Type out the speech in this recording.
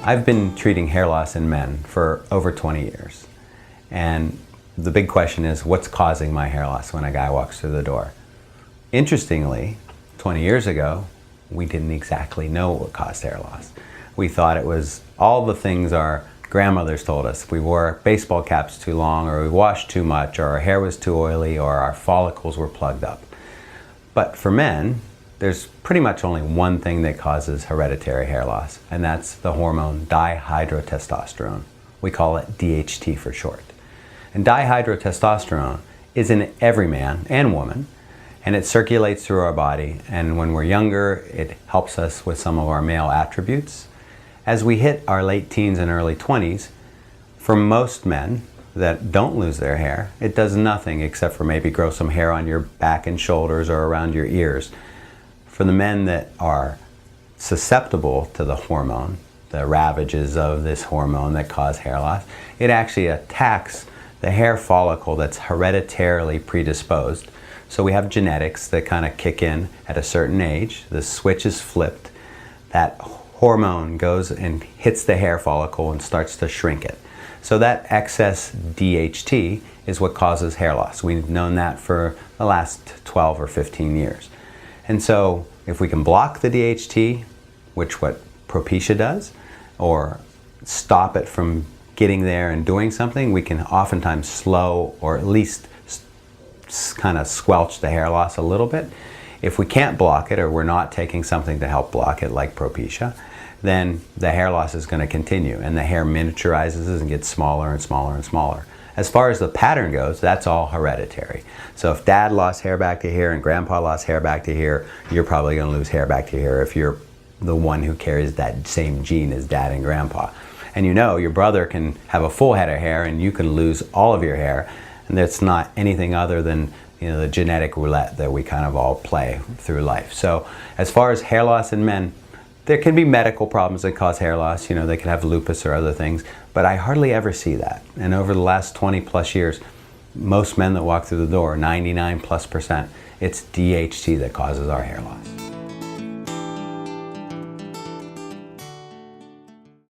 I've been treating hair loss in men for over 20 years. And the big question is, what's causing my hair loss when a guy walks through the door? Interestingly, 20 years ago, we didn't exactly know what caused hair loss. We thought it was all the things our grandmothers told us. We wore baseball caps too long, or we washed too much, or our hair was too oily, or our follicles were plugged up. But for men, there's pretty much only one thing that causes hereditary hair loss, and that's the hormone dihydrotestosterone. We call it DHT for short. And dihydrotestosterone is in every man and woman, and it circulates through our body, and when we're younger, it helps us with some of our male attributes. As we hit our late teens and early 20s, for most men that don't lose their hair, it does nothing except for maybe grow some hair on your back and shoulders or around your ears. For the men that are susceptible to the hormone, the ravages of this hormone that cause hair loss, it actually attacks the hair follicle that's hereditarily predisposed. So we have genetics that kind of kick in at a certain age. The switch is flipped. That hormone goes and hits the hair follicle and starts to shrink it. So that excess DHT is what causes hair loss. We've known that for the last 12 or 15 years. And so if we can block the DHT, which what Propecia does, or stop it from getting there and doing something, we can oftentimes slow or at least kind of squelch the hair loss a little bit. If we can't block it, or we're not taking something to help block it like Propecia, then the hair loss is going to continue and the hair miniaturizes and gets smaller and smaller and smaller. As far as the pattern goes, that's all hereditary. So if dad lost hair back to here and grandpa lost hair back to here, you're probably going to lose hair back to here if you're the one who carries that same gene as dad and grandpa. And you know, your brother can have a full head of hair and you can lose all of your hair, and that's not anything other than, you know, the genetic roulette that we kind of all play through life. So as far as hair loss in men, there can be medical problems that cause hair loss. You know, they can have lupus or other things, but I hardly ever see that. And over the last 20 plus years, most men that walk through the door, 99+%, it's DHT that causes our hair loss.